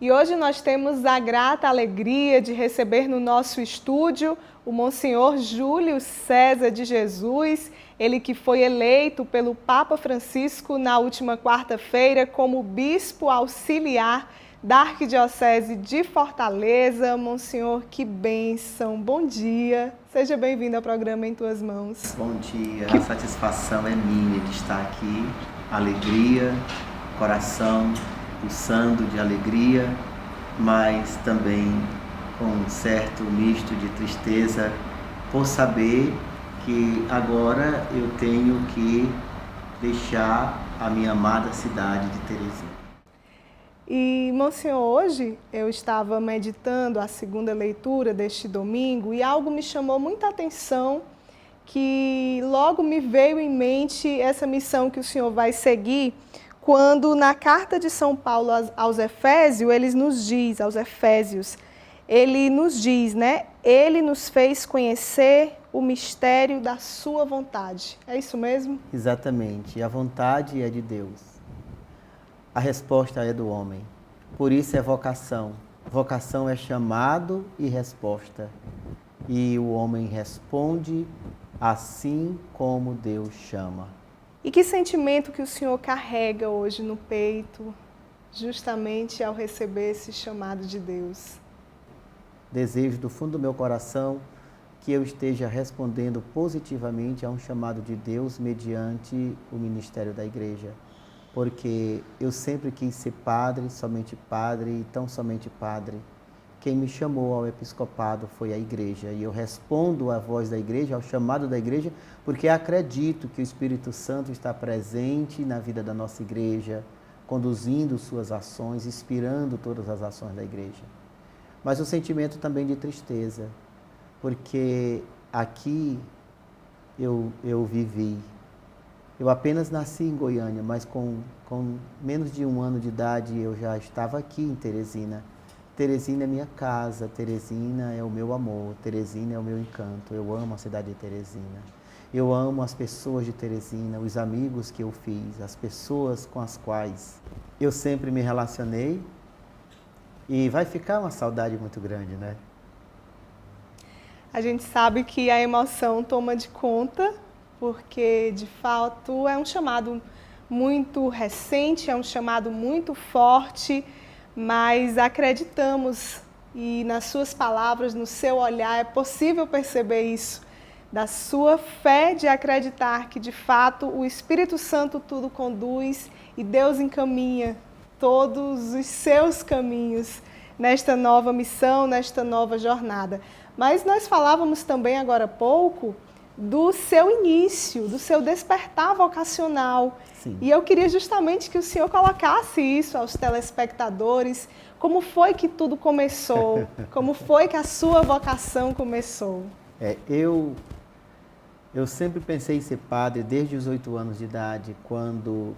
E hoje nós temos a grata alegria de receber no nosso estúdio o Monsenhor Júlio César de Jesus, ele que foi eleito pelo Papa Francisco na última quarta-feira como Bispo Auxiliar da Arquidiocese de Fortaleza. Monsenhor, que bênção, bom dia, seja bem-vindo ao programa Em Tuas Mãos. Bom dia, a satisfação é minha de estar aqui, alegria, coração pulsando de alegria, mas também com um certo misto de tristeza por saber que agora eu tenho que deixar a minha amada cidade de Teresina. E, Monsenhor, hoje eu estava meditando a segunda leitura deste domingo e algo me chamou muita atenção, que logo me veio em mente essa missão que o Senhor vai seguir, quando na carta de São Paulo aos Efésios, ele nos diz, né? Ele nos fez conhecer o mistério da sua vontade. É isso mesmo? Exatamente, a vontade é de Deus. A resposta é do homem. Por isso é vocação. Vocação é chamado e resposta. E o homem responde assim como Deus chama. E que sentimento que o Senhor carrega hoje no peito, justamente ao receber esse chamado de Deus? Desejo do fundo do meu coração que eu esteja respondendo positivamente a um chamado de Deus mediante o ministério da igreja. Porque eu sempre quis ser padre, somente padre e tão somente padre. Quem me chamou ao episcopado foi a igreja, e eu respondo à voz da igreja, ao chamado da igreja, porque acredito que o Espírito Santo está presente na vida da nossa igreja, conduzindo suas ações, inspirando todas as ações da igreja. Mas um sentimento também de tristeza, porque aqui eu vivi. Eu apenas nasci em Goiânia, mas com menos de 1 ano de idade eu já estava aqui em Teresina. Teresina é minha casa, Teresina é o meu amor, Teresina é o meu encanto. Eu amo a cidade de Teresina. Eu amo as pessoas de Teresina, os amigos que eu fiz, as pessoas com as quais eu sempre me relacionei. E vai ficar uma saudade muito grande, né? A gente sabe que a emoção toma de conta, porque de fato é um chamado muito recente, é um chamado muito forte, mas acreditamos, e nas suas palavras, no seu olhar, é possível perceber isso, da sua fé de acreditar que de fato o Espírito Santo tudo conduz e Deus encaminha todos os seus caminhos nesta nova missão, nesta nova jornada. Mas nós falávamos também agora há pouco do seu início, do seu despertar vocacional. Sim. E eu queria justamente que o senhor colocasse isso aos telespectadores. Como foi que tudo começou? Como foi que a sua vocação começou? Eu sempre pensei em ser padre desde os 8 anos de idade, quando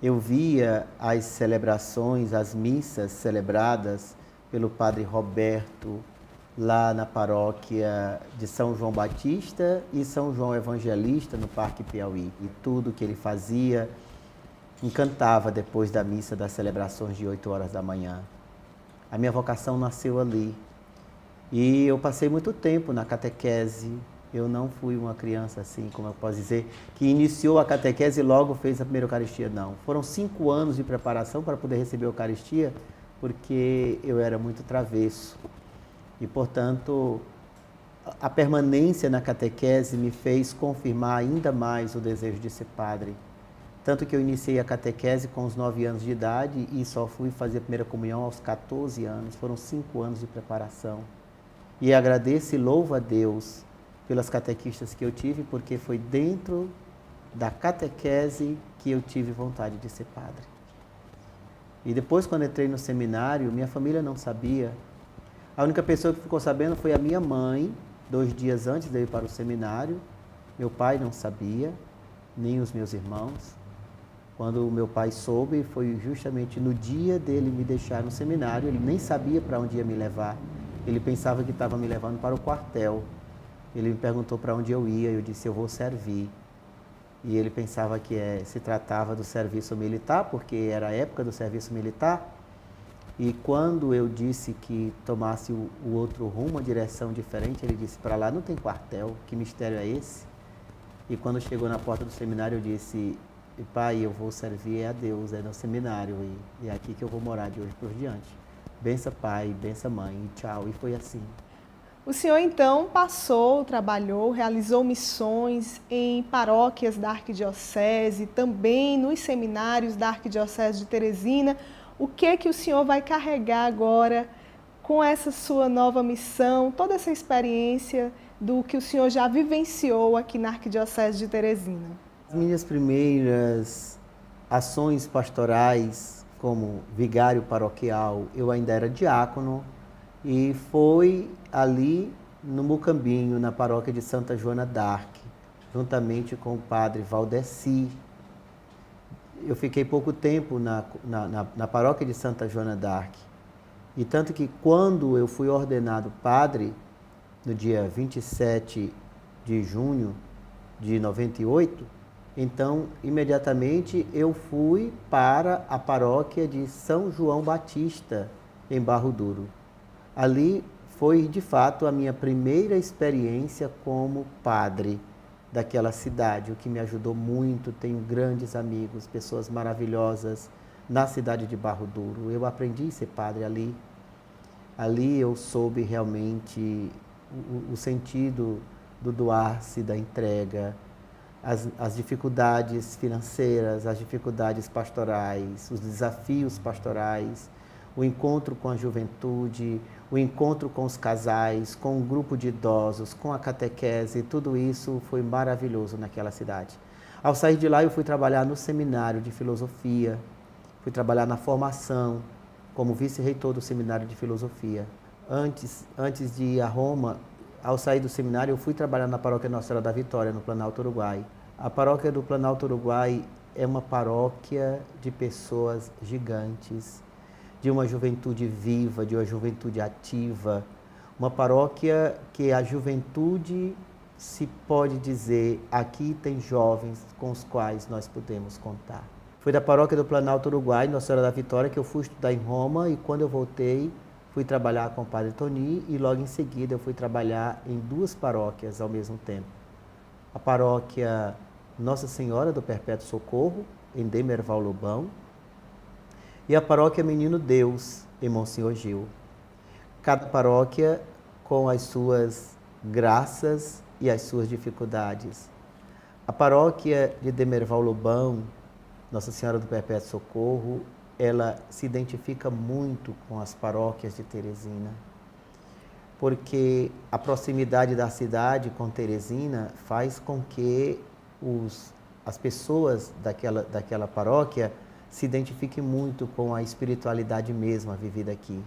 eu via as celebrações, as missas celebradas pelo padre Roberto, lá na paróquia de São João Batista e São João Evangelista, no Parque Piauí. E tudo que ele fazia encantava depois da missa das celebrações de 8 horas da manhã. A minha vocação nasceu ali. E eu passei muito tempo na catequese. Eu não fui uma criança assim, como eu posso dizer, que iniciou a catequese e logo fez a primeira Eucaristia, não. Foram 5 anos de preparação para poder receber a Eucaristia, porque eu era muito travesso. E, portanto, a permanência na catequese me fez confirmar ainda mais o desejo de ser padre. Tanto que eu iniciei a catequese com os 9 anos de idade e só fui fazer a primeira comunhão aos 14 anos. Foram 5 anos de preparação. E agradeço e louvo a Deus pelas catequistas que eu tive, porque foi dentro da catequese que eu tive vontade de ser padre. E depois, quando entrei no seminário, minha família não sabia. A única pessoa que ficou sabendo foi a minha mãe, 2 dias antes de eu ir para o seminário. Meu pai não sabia, nem os meus irmãos. Quando o meu pai soube, foi justamente no dia dele me deixar no seminário. Ele nem sabia para onde ia me levar. Ele pensava que estava me levando para o quartel. Ele me perguntou para onde eu ia, eu disse, eu vou servir. E ele pensava que se tratava do serviço militar, porque era a época do serviço militar. E quando eu disse que tomasse o outro rumo, uma direção diferente, ele disse, para lá não tem quartel, que mistério é esse? E quando chegou na porta do seminário, eu disse, pai, eu vou servir a Deus, é no seminário, e é aqui que eu vou morar de hoje por diante. Bença pai, bença mãe, e tchau. E foi assim. O senhor então passou, trabalhou, realizou missões em paróquias da Arquidiocese, também nos seminários da Arquidiocese de Teresina. O que o senhor vai carregar agora com essa sua nova missão, toda essa experiência do que o senhor já vivenciou aqui na Arquidiocese de Teresina? As minhas primeiras ações pastorais como vigário paroquial, eu ainda era diácono, e foi ali no Mucambinho, na paróquia de Santa Joana d'Arc, juntamente com o padre Valdeci. Eu fiquei pouco tempo na paróquia de Santa Joana d'Arc. E tanto que quando eu fui ordenado padre, no dia 27 de junho de 98, então, imediatamente eu fui para a paróquia de São João Batista, em Barro Duro. Ali foi, de fato, a minha primeira experiência como padre daquela cidade, o que me ajudou muito. Tenho grandes amigos, pessoas maravilhosas na cidade de Barro Duro. Eu aprendi a ser padre ali. Ali eu soube realmente o sentido do doar-se, da entrega, as dificuldades financeiras, as dificuldades pastorais, os desafios pastorais, o encontro com a juventude, o encontro com os casais, com um grupo de idosos, com a catequese, tudo isso foi maravilhoso naquela cidade. Ao sair de lá, eu fui trabalhar no seminário de filosofia, fui trabalhar na formação, como vice-reitor do seminário de filosofia. Antes de ir a Roma, ao sair do seminário, eu fui trabalhar na paróquia Nossa Senhora da Vitória, no Planalto Uruguai. A paróquia do Planalto Uruguai é uma paróquia de pessoas gigantes, de uma juventude viva, de uma juventude ativa, uma paróquia que a juventude, se pode dizer, aqui tem jovens com os quais nós podemos contar. Foi da paróquia do Planalto Uruguai, Nossa Senhora da Vitória, que eu fui estudar em Roma, e quando eu voltei, fui trabalhar com o padre Toni, e logo em seguida eu fui trabalhar em duas paróquias ao mesmo tempo. A paróquia Nossa Senhora do Perpétuo Socorro, em Demerval Lobão, e a paróquia Menino Deus, em Monsenhor Gil. Cada paróquia com as suas graças e as suas dificuldades. A paróquia de Demerval Lobão, Nossa Senhora do Perpétuo Socorro, ela se identifica muito com as paróquias de Teresina, porque a proximidade da cidade com Teresina faz com que as pessoas daquela paróquia se identifiquem muito com a espiritualidade mesma vivida aqui.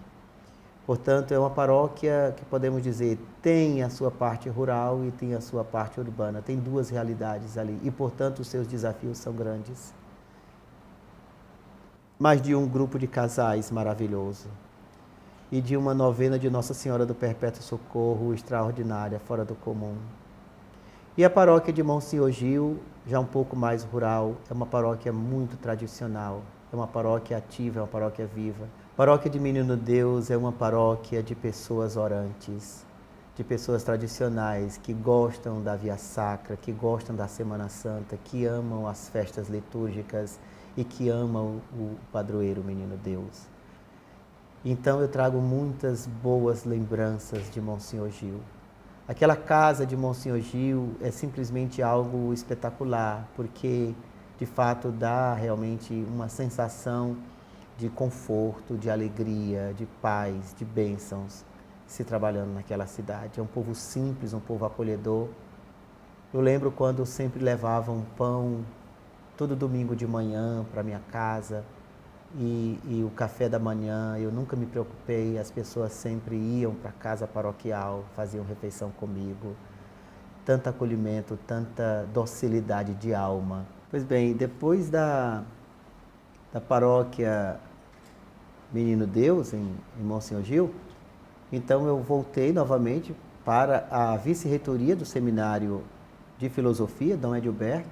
Portanto, é uma paróquia que podemos dizer tem a sua parte rural e tem a sua parte urbana, tem duas realidades ali e, portanto, os seus desafios são grandes. Mas de um grupo de casais maravilhoso e de uma novena de Nossa Senhora do Perpétuo Socorro extraordinária, fora do comum. E a paróquia de Monsenhor Gil, já um pouco mais rural, é uma paróquia muito tradicional, é uma paróquia ativa, é uma paróquia viva. A paróquia de Menino Deus é uma paróquia de pessoas orantes, de pessoas tradicionais, que gostam da Via Sacra, que gostam da Semana Santa, que amam as festas litúrgicas e que amam o padroeiro Menino Deus. Então eu trago muitas boas lembranças de Monsenhor Gil. Aquela casa de Monsenhor Gil é simplesmente algo espetacular, porque de fato dá realmente uma sensação de conforto, de alegria, de paz, de bênçãos se trabalhando naquela cidade. É um povo simples, um povo acolhedor. Eu lembro quando eu sempre levava um pão todo domingo de manhã para minha casa e o café da manhã, eu nunca me preocupei, as pessoas sempre iam para a casa paroquial, faziam refeição comigo. Tanto acolhimento, tanta docilidade de alma. Pois bem, depois da paróquia Menino Deus, em Monsenhor Gil, então eu voltei novamente para a vice-reitoria do Seminário de Filosofia, Dom Edilberto.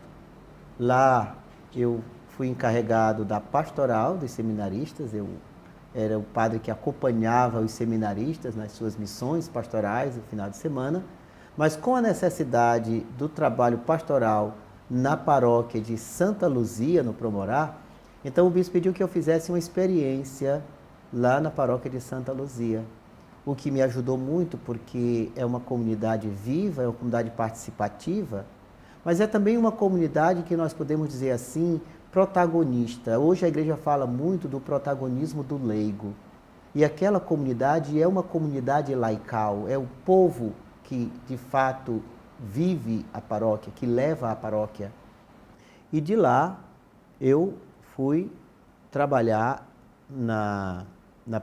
Lá eu fui encarregado da pastoral dos seminaristas, eu era o padre que acompanhava os seminaristas nas suas missões pastorais no final de semana, mas com a necessidade do trabalho pastoral na paróquia de Santa Luzia, no Promorá, então o bispo pediu que eu fizesse uma experiência lá na paróquia de Santa Luzia, o que me ajudou muito porque é uma comunidade viva, é uma comunidade participativa, mas é também uma comunidade que nós podemos dizer assim, protagonista. Hoje a igreja fala muito do protagonismo do leigo. E aquela comunidade é uma comunidade laical, é o povo que de fato vive a paróquia, que leva a paróquia. E de lá eu fui trabalhar na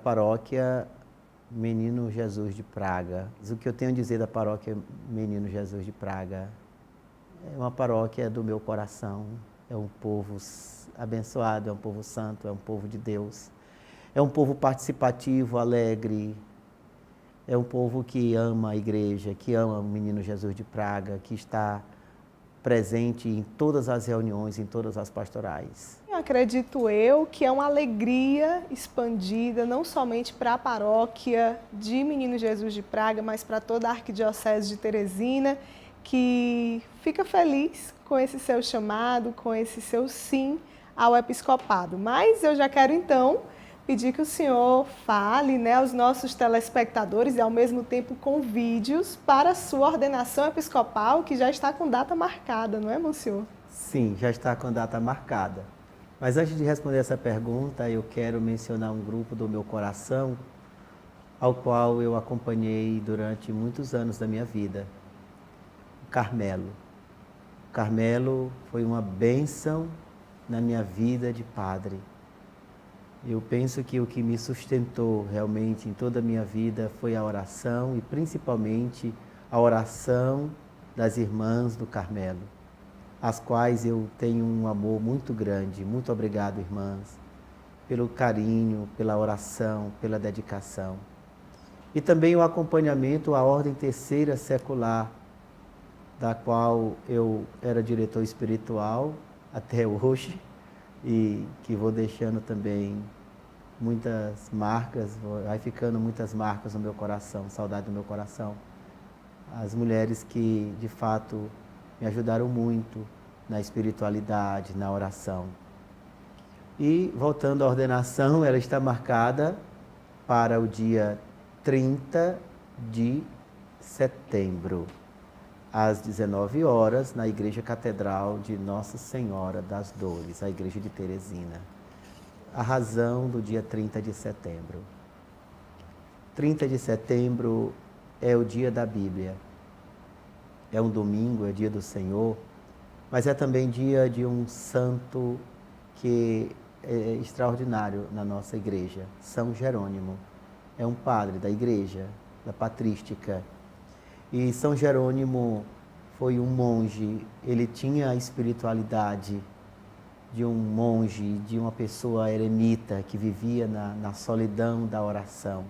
paróquia Menino Jesus de Praga. O que eu tenho a dizer da paróquia Menino Jesus de Praga? É uma paróquia do meu coração, é um povo abençoado, é um povo santo, é um povo de Deus. É um povo participativo, alegre, é um povo que ama a igreja, que ama o Menino Jesus de Praga, que está presente em todas as reuniões, em todas as pastorais. Acredito eu que é uma alegria expandida, não somente para a paróquia de Menino Jesus de Praga, mas para toda a Arquidiocese de Teresina, que fica feliz com esse seu chamado, com esse seu sim ao episcopado. Mas eu já quero então pedir que o senhor fale, né, aos nossos telespectadores e ao mesmo tempo com vídeos para a sua ordenação episcopal, que já está com data marcada, não é, monsenhor? Sim, já está com data marcada. Mas antes de responder essa pergunta, eu quero mencionar um grupo do meu coração, ao qual eu acompanhei durante muitos anos da minha vida. O Carmelo. O Carmelo foi uma bênção na minha vida de padre. Eu penso que o que me sustentou realmente em toda a minha vida foi a oração e principalmente a oração das irmãs do Carmelo, às quais eu tenho um amor muito grande. Muito obrigado, irmãs, pelo carinho, pela oração, pela dedicação. E também o acompanhamento à Ordem Terceira Secular, da qual eu era diretor espiritual até hoje, e que vou deixando também muitas marcas, vai ficando muitas marcas no meu coração, saudade do meu coração. As mulheres que, de fato, me ajudaram muito na espiritualidade, na oração. E, voltando à ordenação, ela está marcada para o dia 30 de setembro, às 19 horas, na Igreja Catedral de Nossa Senhora das Dores, a Igreja de Teresina. A razão do dia 30 de setembro. 30 de setembro é o dia da Bíblia. É um domingo, é dia do Senhor, mas é também dia de um santo que é extraordinário na nossa igreja, São Jerônimo. É um padre da igreja, da patrística. E São Jerônimo foi um monge, ele tinha a espiritualidade de um monge, de uma pessoa eremita que vivia na solidão da oração,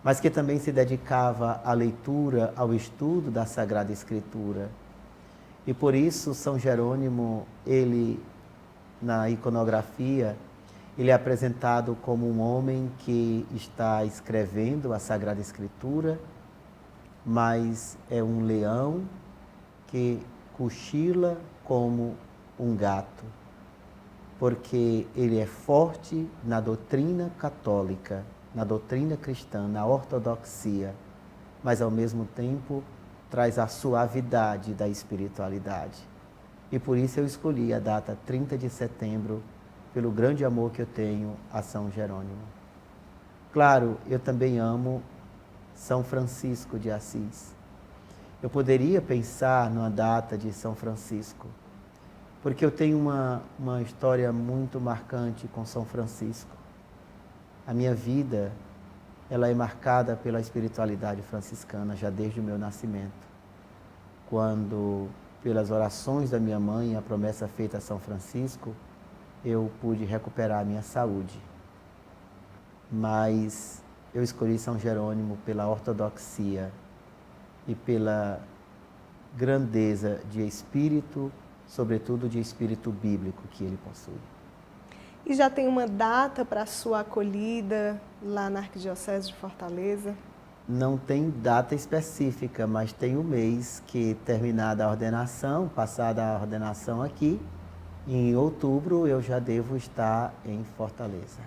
mas que também se dedicava à leitura, ao estudo da Sagrada Escritura. E por isso São Jerônimo, ele, na iconografia, ele é apresentado como um homem que está escrevendo a Sagrada Escritura, mas é um leão que cochila como um gato, porque ele é forte na doutrina católica, na doutrina cristã, na ortodoxia, mas ao mesmo tempo traz a suavidade da espiritualidade. E por isso eu escolhi a data 30 de setembro, pelo grande amor que eu tenho a São Jerônimo. Claro, eu também amo São Francisco de Assis. Eu poderia pensar numa data de São Francisco, porque eu tenho uma história muito marcante com São Francisco. A minha vida, ela é marcada pela espiritualidade franciscana já desde o meu nascimento, quando, pelas orações da minha mãe, a promessa feita a São Francisco, eu pude recuperar a minha saúde. Mas eu escolhi São Jerônimo pela ortodoxia e pela grandeza de espírito, sobretudo de espírito bíblico que ele possui. E já tem uma data para a sua acolhida lá na Arquidiocese de Fortaleza? Não tem data específica, mas tem um mês que, terminada a ordenação, passada a ordenação aqui, em outubro eu já devo estar em Fortaleza.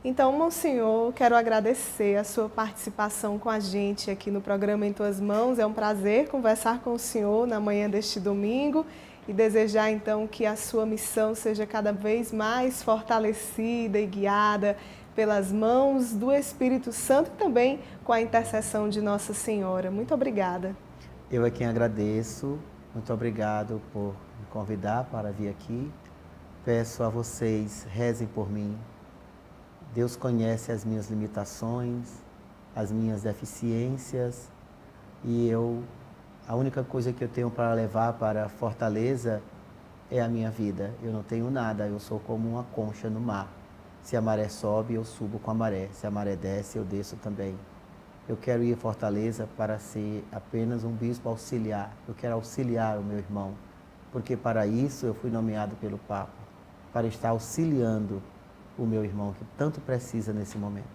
Então, Monsenhor, quero agradecer a sua participação com a gente aqui no programa Em Tuas Mãos. É um prazer conversar com o senhor na manhã deste domingo e desejar então que a sua missão seja cada vez mais fortalecida e guiada pelas mãos do Espírito Santo e também com a intercessão de Nossa Senhora. Muito obrigada. Eu é quem agradeço. Muito obrigado por me convidar para vir aqui. Peço a vocês, rezem por mim. Deus conhece as minhas limitações, as minhas deficiências e a única coisa que eu tenho para levar para Fortaleza é a minha vida. Eu não tenho nada, eu sou como uma concha no mar. Se a maré sobe, eu subo com a maré. Se a maré desce, eu desço também. Eu quero ir a Fortaleza para ser apenas um bispo auxiliar. Eu quero auxiliar o meu irmão, porque para isso eu fui nomeado pelo Papa, para estar auxiliando o meu irmão que tanto precisa nesse momento.